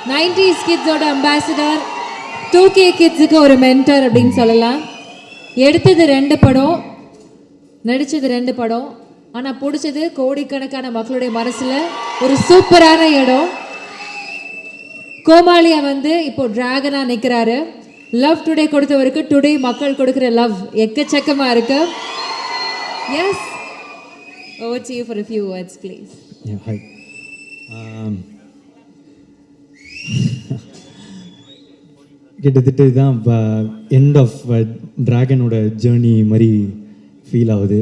90s கிட்ஸோட ambassador, 2K கிட்ஸுக்கு ஒரு mentor அப்படின்னு சொல்லலாம். எடுத்தது 2 படம், நடித்தது 2 படம், ஆனால் பிடிச்சது கோடிக்கணக்கான மக்களுடைய மனசில் ஒரு சூப்பரான இடம். கோமாளியா இப்போ டிராகனாக நிற்கிறாரு. லவ் டுடே கொடுத்தவருக்கு டுடே மக்கள் கொடுக்குற லவ் எக்கச்சக்கமாக இருக்கு. Yes, over to you for a few words, please. Yeah, hi. கிட்டத்தட்ட இதுதான் எண்ட் ஆஃப் ட்ராகனோட ஜேர்னி மாதிரி ஃபீல் ஆகுது.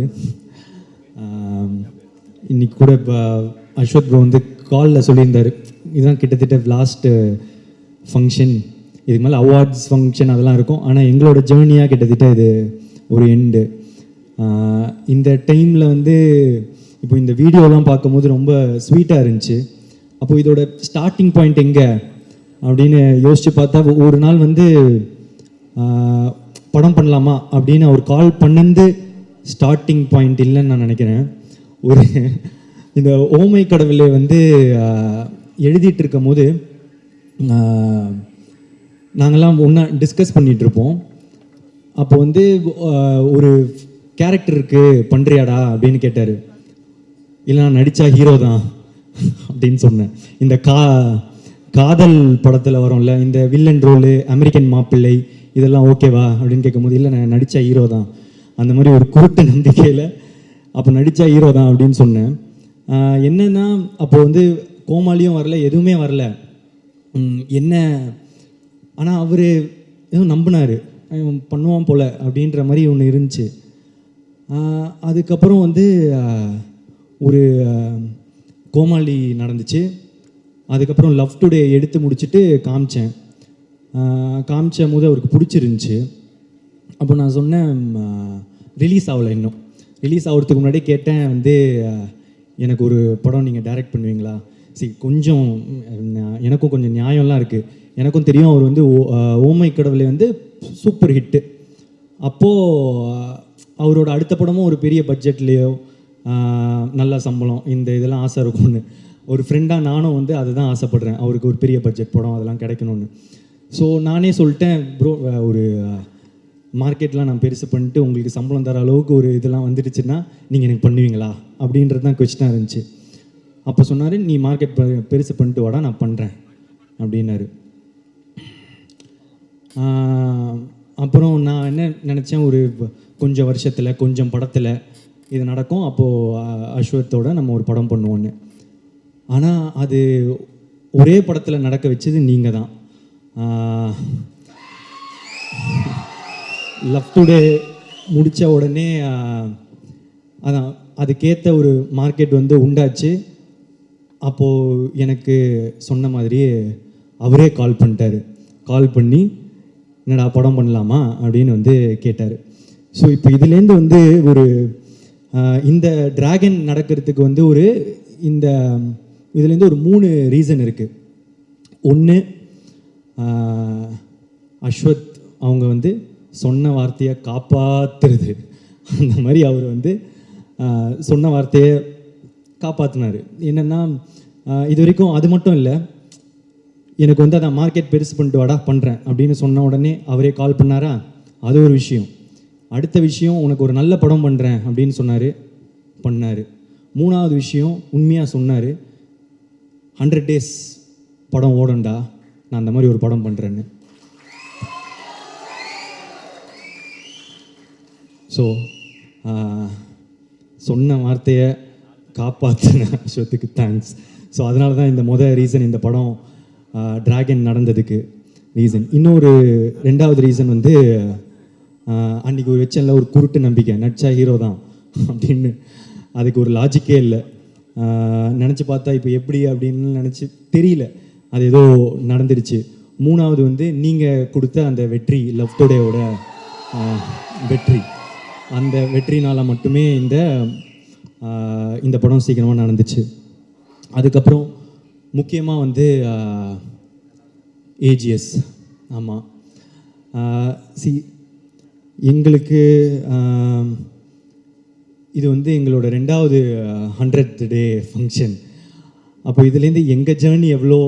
இன்னைக்கு கூட இப்போ அஸ்வத் ப்ரோ காலில் சொல்லியிருந்தார், இதுதான் கிட்டத்தட்ட லாஸ்ட்டு ஃபங்க்ஷன், இதுக்கு மேலே அவார்ட்ஸ் ஃபங்க்ஷன் அதெல்லாம் இருக்கும், ஆனால் எங்களோட ஜேர்னியாக கிட்டத்தட்ட இது ஒரு எண்டு. இந்த டைமில் இப்போ இந்த வீடியோலாம் பார்க்கும்போது ரொம்ப ஸ்வீட்டாக இருந்துச்சு. அப்போது இதோட ஸ்டார்டிங் பாயிண்ட் எங்கே அப்படின்னு யோசித்து பார்த்தா, ஒரு நாள் படம் பண்ணலாமா அப்படின்னு அவர் கால் பண்ணது ஸ்டார்டிங் பாயிண்ட் இல்லைன்னு நான் நினைக்கிறேன். ஒரு இந்த ஓமை கடவுளை எழுதிட்டு இருக்கும் போது நாங்கள்லாம் ஒன்றா டிஸ்கஸ் பண்ணிகிட்ருப்போம். அப்போ ஒரு கேரக்டர் இருக்குது பண்ணுறியாடா அப்படின்னு கேட்டார். இல்லை நான் நடித்தா ஹீரோ தான் அப்படின்னு சொன்னேன். இந்த காதல் படத்தில் வரும்ல இந்த வில்லன் ரோலு, அமெரிக்கன் மாப்பிள்ளை, இதெல்லாம் ஓகேவா அப்படின்னு கேட்கும்போது, இல்லை நான் நடித்தா ஹீரோ தான், அந்த மாதிரி ஒரு குருட்டு நம்பிக்கையில் அப்போ நடித்தா ஹீரோ தான் அப்படின்னு சொன்னேன். என்னன்னா அப்போது கோமாளியும் வரல, எதுவுமே வரல என்ன, ஆனால் அவர் எதுவும் நம்பினார், பண்ணுவான் போல் அப்படின்ற மாதிரி ஒன்று இருந்துச்சு. அதுக்கப்புறம் ஒரு கோமாளி நடந்துச்சு. அதுக்கப்புறம் லவ் டுடே எடுத்து முடிச்சுட்டு காமிச்ச போது அவருக்கு பிடிச்சிருந்துச்சு. அப்போ நான் சொன்னேன், ரிலீஸ் ஆகலை, இன்னும் ரிலீஸ் ஆகிறதுக்கு முன்னாடி கேட்டேன், எனக்கு ஒரு படம் நீங்கள் டைரக்ட் பண்ணுவீங்களா? கொஞ்சம் எனக்கும் கொஞ்சம் நியாயம்லாம் இருக்குது, எனக்கும் தெரியும் அவர் ஓமை கடவுளை சூப்பர் ஹிட்டு. அப்போது அவரோட அடுத்த படமும் ஒரு பெரிய பட்ஜெட்லேயோ நல்ல சம்பளம் இந்த இதெல்லாம் ஆசை இருக்கும்னு, ஒரு ஃப்ரெண்டாக நானும் அதுதான் ஆசைப்பட்றேன், அவருக்கு ஒரு பெரிய பட்ஜெட் படம் அதெல்லாம் கிடைக்கணும்னு. ஸோ நானே சொல்லிட்டேன், ப்ரோ ஒரு மார்க்கெட்லாம் நான் பெருசு பண்ணிட்டு உங்களுக்கு சம்பளம் தர அளவுக்கு ஒரு இதெல்லாம் வந்துடுச்சுன்னா நீங்கள் எனக்கு பண்ணுவீங்களா அப்படின்றது தான் கொஸ்டினாக இருந்துச்சு. அப்போ சொன்னார், நீ மார்க்கெட் பெருசு பண்ணிட்டு வாடா, நான் பண்ணுறேன் அப்படின்னாரு. அப்புறம் நான் என்ன நினச்சேன், ஒரு கொஞ்சம் வருஷத்தில் கொஞ்சம் படத்தில் இது நடக்கும், அப்போது அஸ்வத்தோட நம்ம ஒரு படம் பண்ணுவோன்னு. ஆனால் அது ஒரே படத்தில் நடக்க வச்சது நீங்கள் தான். லவ் டுடே முடித்த உடனே அதான் அதுக்கேற்ற ஒரு மார்க்கெட் உண்டாச்சு. அப்போது எனக்கு சொன்ன மாதிரியே அவரே கால் பண்ணிட்டார். கால் பண்ணி என்னடா படம் பண்ணலாமா அப்படின்னு கேட்டார். ஸோ இப்போ இதுலேருந்து ஒரு இந்த டிராகன் நடக்கிறதுக்கு ஒரு இந்த இதுலேருந்து ஒரு 3 ரீசன் இருக்குது. ஒன்று, அஸ்வத் அவங்க சொன்ன வார்த்தையை காப்பாற்றுறது, அந்த மாதிரி அவர் சொன்ன வார்த்தையை காப்பாற்றினார். என்னென்னா இது வரைக்கும் அது மட்டும் இல்லை, எனக்கு அதான் மார்க்கெட் பெருசு பண்ணிட்டு வாடா பண்ணுறேன் அப்படின்னு சொன்ன உடனே அவரே கால் பண்ணாரா, அது ஒரு விஷயம். அடுத்த விஷயம், உனக்கு ஒரு நல்ல படம் பண்ணுறேன் அப்படின்னு சொன்னார், பண்ணார். 3வது விஷயம், உண்மையாக சொன்னார், 100 days படம் ஓடண்டா, நான் அந்த மாதிரி ஒரு படம் பண்ணுறேன்னு. ஸோ சொன்ன வார்த்தையை காப்பாற்றின அஸ்வத்துக்கு தேங்க்ஸ். ஸோ அதனால தான் இந்த ரீசன், இந்த படம் டிராகன் நடந்ததுக்கு ரீசன். இன்னொரு 2வது ரீசன் அன்றைக்கி ஒரு வச்சனில் ஒரு குருட்டு நம்பிக்கை, நடிச்சா ஹீரோ தான் அப்படின்னு. அதுக்கு ஒரு லாஜிக்கே இல்லை. நினச்சி பார்த்தா இப்போ எப்படி அப்படின்னு நினச்சி தெரியல, அது ஏதோ நடந்துருச்சு. 3வது நீங்கள் கொடுத்த அந்த வெற்றி, லவ் டுடேவோட வெற்றி, அந்த வெற்றினால் மட்டுமே இந்த படம் சீக்கிரமாக நடந்துச்சு. அதுக்கப்புறம் முக்கியமாக ஏஜிஎஸ். ஆமாம், எங்களுக்கு இது எங்களோட 2வது 100th டே ஃபங்க்ஷன். அப்போ இதுலேருந்து எங்கள் ஜேர்னி எவ்வளோ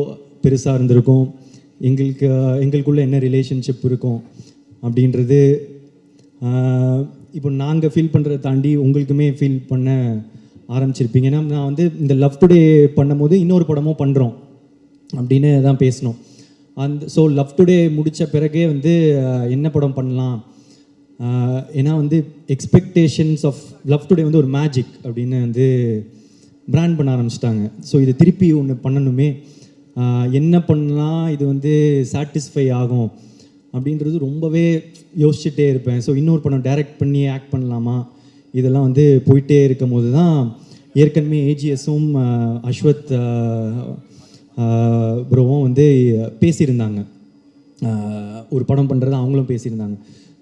பெருசாக இருந்திருக்கும், எங்களுக்குள்ள என்ன ரிலேஷன்ஷிப் இருக்கும் அப்படின்றது இப்போ நாங்கள் ஃபீல் பண்ணுறதை தாண்டி உங்களுக்குமே ஃபீல் பண்ண ஆரம்பிச்சிருப்பீங்க. ஏன்னா நான் வந்து இந்த லவ் டுடே பண்ணும்போது இன்னொரு படமும் பண்ணுறோம் அப்படின்னு தான் பேசினோம். ஸோ லவ் டுடே முடித்த பிறகே வந்து என்ன படம் பண்ணலாம், ஏன்னா வந்து எக்ஸ்பெக்டேஷன்ஸ் ஆஃப் லவ் டுடே வந்து ஒரு மேஜிக் அப்படின்னு வந்து பிராண்ட் பண்ண ஆரம்பிச்சிட்டாங்க. ஸோ இது திருப்பி ஒன்று பண்ணணுமே, என்ன பண்ணலாம் இது வந்து சாட்டிஸ்ஃபை ஆகும் அப்படின்றது ரொம்பவே யோசிச்சுட்டே இருப்பேன். ஸோ இன்னொரு படம் டைரக்ட் பண்ணி ஆக்ட் பண்ணலாமா, இதெல்லாம் வந்து போயிட்டே இருக்கும் போது தான் ஏற்கனவே ஏஜிஎஸும் அஸ்வத் ப்ரோவும் வந்து பேசியிருந்தாங்க, ஒரு படம் பண்ணுறது அவங்களும் பேசியிருந்தாங்க.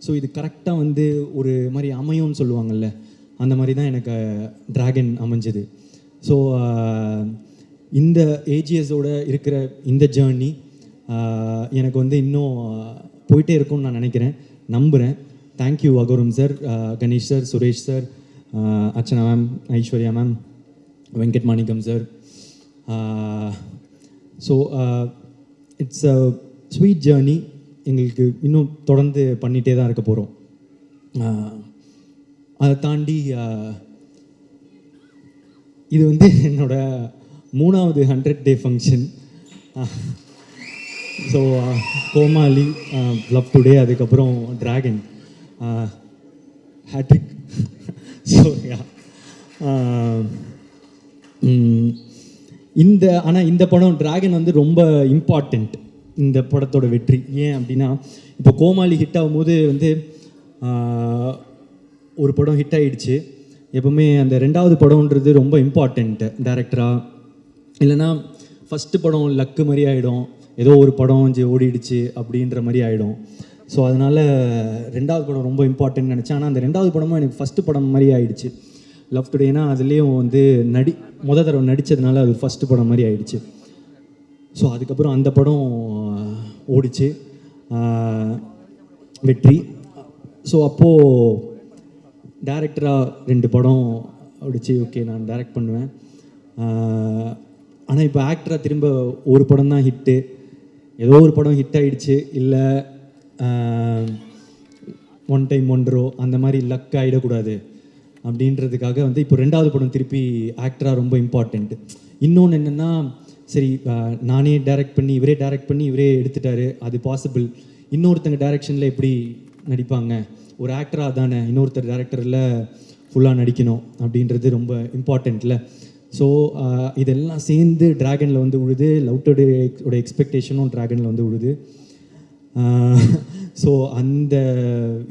ஸோ இது கரெக்டாக வந்து ஒரு மாதிரி அமையும்னு சொல்லுவாங்கள்ல, அந்த மாதிரி தான் எனக்கு டிராகன் அமைஞ்சது. ஸோ இந்த ஏஜிஎஸோட இருக்கிற இந்த ஜேர்னி எனக்கு வந்து இன்னும் போயிட்டே இருக்கும்னு நான் நினைக்கிறேன், நம்புகிறேன். Thank you Agoram sir, Ganesh sir, Suresh sir, Archana ma'am, Aishwarya ma'am, Venkat Manickam sir. So it's a sweet journey, எங்களுக்கு இன்னும் தொடர்ந்து பண்ணிகிட்டே தான் இருக்க போகிறோம். அதை தாண்டி இது வந்து என்னோட 3வது 100 டே ஃபங்க்ஷன். ஸோ கோமாளி, லவ் டுடே, அதுக்கப்புறம் டிராகன், ஹேட்ரிக். ஸோ இந்த படம் டிராகன் வந்து ரொம்ப இம்பார்ட்டண்ட் இந்த படத்தோட வெற்றி. ஏன் அப்படின்னா இப்போ கோமாளி ஹிட் ஆகும்போது வந்து ஒரு படம் ஹிட் ஆகிடுச்சு, எப்போவுமே அந்த 2வது படம்ன்றது ரொம்ப இம்பார்ட்டண்ட்டு டேரக்டராக. இல்லைன்னா ஃபஸ்ட்டு படம் லக்கு மாதிரி ஆகிடும், ஏதோ ஒரு படம் ஓடிடுச்சு அப்படின்ற மாதிரி ஆகிடும். ஸோ அதனால் 2வது படம் ரொம்ப இம்பார்ட்டன்ட் நினச்சேன். ஆனால் அந்த 2வது படமும் எனக்கு ஃபஸ்ட்டு படம் மாதிரி ஆகிடுச்சு. லவ் டுடேனா அதுலேயும் வந்து முத தடவை நடித்ததுனால அது ஃபஸ்ட்டு படம் மாதிரி ஆகிடுச்சு. ஸோ அதுக்கப்புறம் அந்த படம் ஓடிச்சு, வெற்றி. ஸோ அப்போது டேரக்டராக 2 படம் ஓடிச்சு, ஓகே நான் டைரக்ட் பண்ணுவேன். ஆனால் இப்போ ஆக்டராக திரும்ப ஒரு படம் தான் ஹிட்டு, ஏதோ ஒரு படம் ஹிட் ஆகிடுச்சு, இல்லை ஒன் டைம் ஒன்றோ அந்த மாதிரி லக் ஆகிடக்கூடாது அப்படின்றதுக்காக வந்து இப்போ 2வது படம் திருப்பி ஆக்டராக ரொம்ப இம்பார்ட்டண்ட்டு. இன்னொன்று என்னென்னா, சரி நானே டைரக்ட் பண்ணி இவரே எடுத்துட்டாரு, அது பாசிபிள். இன்னொருத்தங்க டைரக்ஷனில் எப்படி நடிப்பாங்க, ஒரு ஆக்டராக தானே இன்னொருத்தர் டைரக்டரில் ஃபுல்லாக நடிக்கணும் அப்படின்றது ரொம்ப இம்பார்ட்டண்ட்டில். ஸோ இதெல்லாம் சேர்ந்து டிராகனில் வந்து உழுது, லவ் டுடேயோட எக்ஸ்பெக்டேஷனும் டிராகனில் வந்து உழுது. ஸோ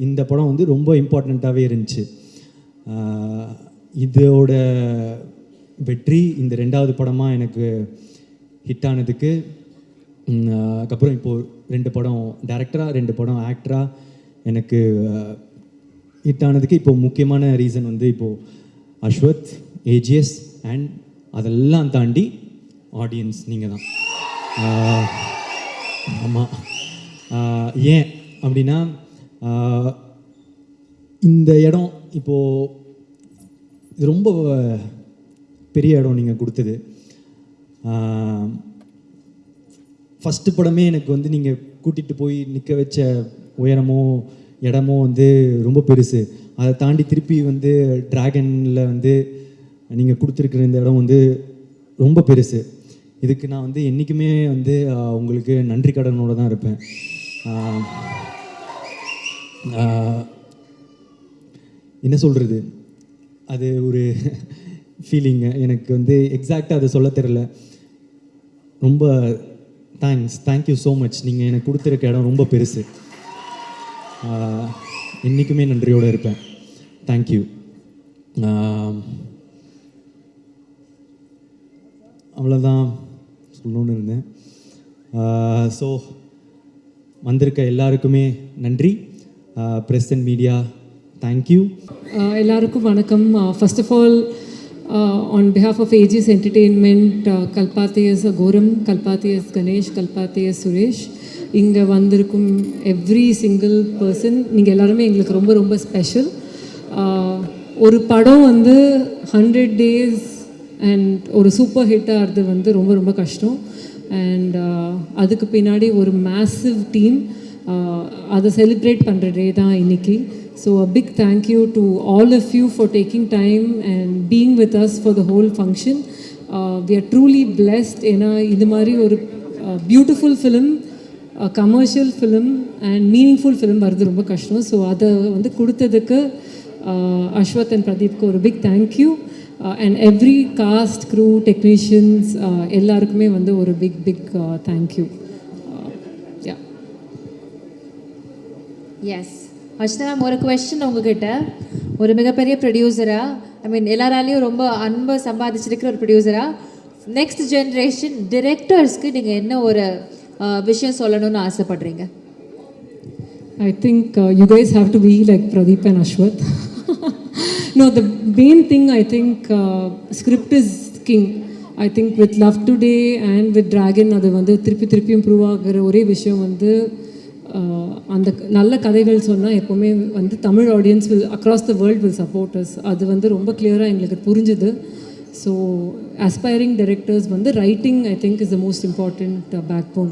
இந்த படம் வந்து ரொம்ப இம்பார்ட்டண்ட்டாகவே இருந்துச்சு. இதோட வெற்றி இந்த 2வது படமாக எனக்கு ஹிட் ஆனதுக்கு, அதுக்கப்புறம் இப்போது 2 படம் டைரக்டராக 2 படம் ஆக்டராக எனக்கு ஹிட் ஆனதுக்கு இப்போ முக்கியமான ரீசன் வந்து இப்போது அஸ்வத், ஏஜிஎஸ் அண்ட் அதெல்லாம் தாண்டி ஆடியன்ஸ் நீங்கள் தான். ஆமாம், ஏன் அப்படின்னா இந்த இடம் இப்போது இது ரொம்ப பெரிய இடம் நீங்கள் கொடுத்தது. ஃபஸ்ட்டு படமே எனக்கு வந்து நீங்கள் கூட்டிகிட்டு போய் நிற்க வச்ச உயரமோ இடமோ வந்து ரொம்ப பெருசு. அதை தாண்டி திருப்பி வந்து டிராகனில் வந்து நீங்கள் கொடுத்துருக்குற இந்த இடம் வந்து ரொம்ப பெருசு. இதுக்கு நான் வந்து என்றைக்குமே வந்து உங்களுக்கு நன்றி கடனோடு தான் இருப்பேன். என்ன சொல்கிறது, அது ஒரு ஃபீலிங்கு எனக்கு வந்து எக்ஸாக்டாக அதை சொல்ல தெரியல. ரொம்ப தேங்க்யூ ஸோ மச். நீங்கள் எனக்கு கொடுத்துருக்க இடம் ரொம்ப பெருசு, என்றைக்குமே நன்றியோடு இருப்பேன். தேங்க்யூ. அவ்வளோதான் சொல்லணுன்னு இருந்தேன். ஸோ வந்திருக்க எல்லாருக்குமே நன்றி. Press and media, thank you. எல்லாருக்கும் வணக்கம். First of all, on behalf of AGS Entertainment, Kalpathy as Goram, Kalpathy as Ganesh, Kalpathy as Suresh, இங்கே வந்திருக்கும் எவ்ரி சிங்கிள் பர்சன், நீங்கள் எல்லாருமே எங்களுக்கு ரொம்ப ரொம்ப ஸ்பெஷல். ஒரு படம் வந்து 100 days அண்ட் ஒரு சூப்பர் ஹிட் ஆகிறது வந்து ரொம்ப ரொம்ப கஷ்டம். அண்ட் அதுக்கு பின்னாடி ஒரு மேசிவ் டீம் அதை செலிப்ரேட் பண்ணுற டே தான் இன்னைக்கு. So a big thank you to all of you for taking time and being with us for the whole function. We are truly blessed. ஏன்னா இது மாதிரி ஒரு beautiful film, commercial film and meaningful film வர்றது ரொம்ப கஷ்டம். So அதை வந்து கொடுத்ததுக்கு அஸ்வத் அண்ட் பிரதீப்க்கு ஒரு big thank you. And every cast, crew, technicians எல்லாருக்குமே வந்து ஒரு big thank you. Yeah yes Archana ma'am, ஒரு கொஸ்டின் உங்ககிட்ட. ஒரு மிகப்பெரிய ப்ரொடியூசராக, ஐ மீன் எல்லாராலையும் ரொம்ப அன்பை சம்பாதிச்சிருக்கிற ஒரு ப்ரொடியூசராக, நெக்ஸ்ட் ஜென்ரேஷன் டிரெக்டர்ஸ்க்கு நீங்கள் என்ன ஒரு விஷயம் சொல்லணும்னு ஆசைப்படுறீங்க? I think you guys have to be like Pradeep and Ashwath. No, the main thing I think script is king. I think with Love Today and with Dragon அது வந்து திருப்பி இம்ப்ரூவ் ஆகிற ஒரே விஷயம் வந்து அந்த நல்ல கதைகள் சொன்னால் எப்போவுமே வந்து Tamil audience will across the world will support us. அது வந்து ரொம்ப கிளியராக எங்களுக்கு புரிஞ்சுது. ஸோ அஸ்பைரிங் டைரக்டர்ஸ் வந்து writing I think is the most important backbone.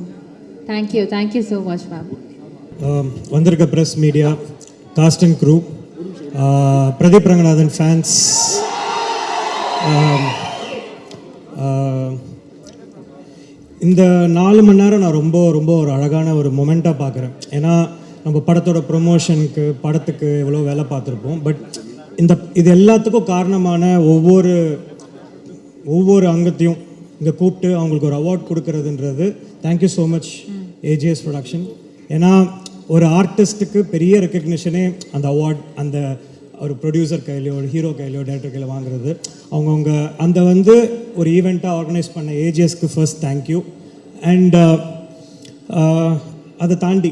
Thank you so much ma'am. வந்திருக்க press, media, cast and crew, Pradeep Ranganathan fans, இந்த 4 மணி நேரம் நான் ரொம்ப ஒரு அழகான ஒரு மொமெண்ட்டாக பார்க்குறேன். ஏன்னா நம்ம படத்தோட ப்ரொமோஷனுக்கு, படத்துக்கு எவ்வளோ வேலை பார்த்துருப்போம். பட் இது எல்லாத்துக்கும் காரணமான ஒவ்வொரு அங்கத்தையும் இங்கே கூப்பிட்டு அவங்களுக்கு ஒரு அவார்ட் கொடுக்கறதுன்றது thank you so much AGS production. ஏன்னா ஒரு ஆர்டிஸ்ட்டுக்கு பெரிய ரெக்கக்னிஷனே அந்த அவார்ட், அந்த ஒரு ப்ரொடியூசர் கையிலையோ, ஒரு ஹீரோ கையிலையோ, டைரக்டர் கையில் வாங்குறது. அவங்கவுங்க அந்த வந்து ஒரு ஈவெண்ட்டாக ஆர்கனைஸ் பண்ண ஏஜிஎஸ்க்கு ஃபர்ஸ்ட் தேங்க்யூ. அண்ட் அதை தாண்டி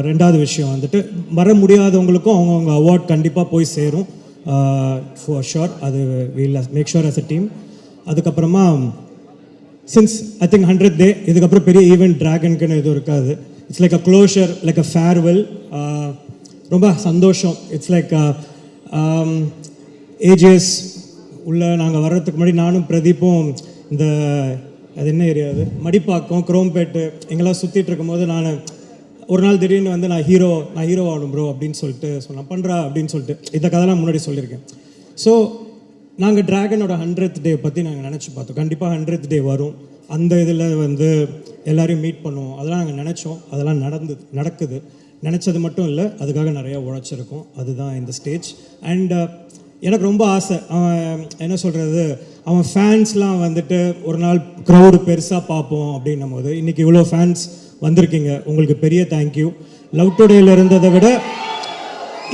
ரெண்டாவது விஷயம் வந்துட்டு, வர முடியாதவங்களுக்கும் அவங்கவுங்க அவார்ட் கண்டிப்பாக போய் சேரும் ஃபார் ஷோர். அது will make sure as a team. அதுக்கப்புறமா since I think 100th day, இதுக்கப்புறம் பெரிய ஈவெண்ட் ட்ராகனுக்குன்னு எதுவும் இருக்காது. It's like a closure, like a farewell. ரொம்ப சந்தோஷம். இட்ஸ் லைக் ஏஜிஎஸ் உள்ள நாங்கள் வர்றதுக்கு முன்னாடி நானும் பிரதீப்பும் இந்த அது என்ன ஏரியா, அது மடிப்பாக்கம், குரோம்பேட்டு எங்கெல்லாம் சுற்றிட்டு இருக்கும்போது நான் ஒரு நாள் திடீர்னு வந்து நான் ஹீரோ ஆகணும் ப்ரோ அப்படின்னு சொல்லிட்டு சொன்னேன். பண்ணுறா அப்படின்னு சொல்லிட்டு இந்த கதைலாம் முன்னாடி சொல்லியிருக்கேன். ஸோ நாங்கள் ட்ராகனோட 100th டே பற்றி நாங்கள் நினச்சி பார்த்தோம். கண்டிப்பாக 100th டே வரும், அந்த இதில் வந்து எல்லோரையும் மீட் பண்ணுவோம். அதெல்லாம் நாங்கள் நினச்சோம், அதெல்லாம் நடக்குது. நினச்சது மட்டும் இல்லை, அதுக்காக நிறையா உழைச்சிருக்கோம். அதுதான் இந்த ஸ்டேஜ். அண்ட் எனக்கு ரொம்ப ஆசை, அவன் என்ன சொல்கிறது, அவன் ஃபேன்ஸ்லாம் வந்துட்டு ஒரு நாள் க்ரௌடு பெருசாக பார்ப்போம் அப்படின்னும் போது இன்றைக்கி இவ்வளோ ஃபேன்ஸ் வந்திருக்கீங்க, உங்களுக்கு பெரிய தேங்க்யூ. லவ் டுடேயில் இருந்ததை விட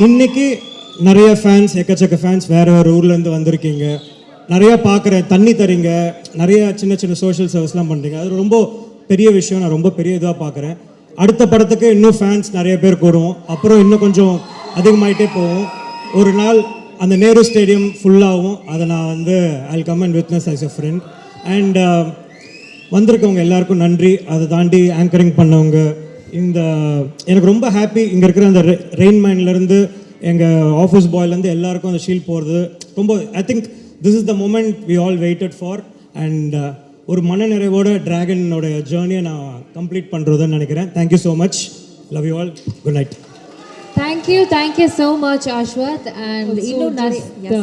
இன்றைக்கி நிறைய ஃபேன்ஸ், எக்கச்சக்க ஃபேன்ஸ் வேறு ஊர்லேருந்து வந்திருக்கீங்க. நிறையா பார்க்குறேன், தண்ணி தரீங்க, நிறைய சின்ன சோஷியல் சர்வீஸ்லாம் பண்ணுறீங்க. அது ரொம்ப பெரிய விஷயம், நான் ரொம்ப பெரிய இதாக பார்க்குறேன். அடுத்த படத்துக்கு இன்னும் ஃபேன்ஸ் நிறைய பேர் கூடுவோம், அப்புறம் இன்னும் கொஞ்சம் அதிகமாகிட்டே போவோம். ஒரு நாள் அந்த நேரு ஸ்டேடியம் ஃபுல்லாகவும் அதை நான் வந்து I'll come and witness as a friend. And வந்திருக்கவங்க எல்லாருக்கும் நன்றி. அதை தாண்டி ஆங்கரிங் பண்ணவங்க, எனக்கு ரொம்ப ஹாப்பி. இங்கே இருக்கிற அந்த ரெயின்மேன்லேருந்து எங்கள் ஆஃபீஸ் பாய்லேருந்து எல்லாருக்கும் அந்த ஷீல்ட் போகிறது ரொம்ப, I think this is the moment we all waited for. And ஒரு மன நிறைவோட ட்ராகனோட ஜேர்னியை நான் கம்ப்ளீட் பண்ணுறதுன்னு நினைக்கிறேன். Thank you so much. Love you all. Good night. Thank you so much Ashwath. And இன்னும் நிறைய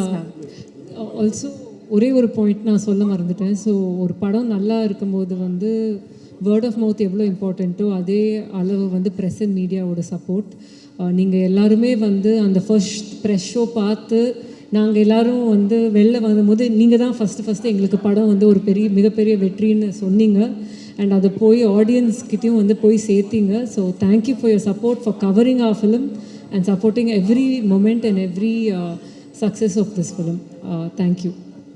ஆல்சோ ஒரே ஒரு பாயிண்ட் நான் சொல்ல மறந்துட்டேன். ஸோ ஒரு படம் நல்லா இருக்கும்போது வந்து வேர்ட் ஆஃப் மவுத் எவ்வளோ இம்பார்ட்டண்ட்டோ அதே அளவு வந்து ப்ரெஸ் அண்ட் மீடியாவோட சப்போர்ட். நீங்கள் எல்லாருமே வந்து அந்த ஃபர்ஸ்ட் ப்ரெஸ் ஷோ பார்த்து நாங்கள் எல்லோரும் வந்து வெளில வரும்போது நீங்கள் தான் ஃபஸ்ட்டு எங்களுக்கு படம் வந்து ஒரு மிகப்பெரிய வெற்றின்னு சொன்னீங்க. அண்ட் அதை போய் ஆடியன்ஸ்கிட்டையும் வந்து போய் சேர்த்தீங்க. So thank you for your support for covering our film and supporting every moment and every success of this film. Thank you.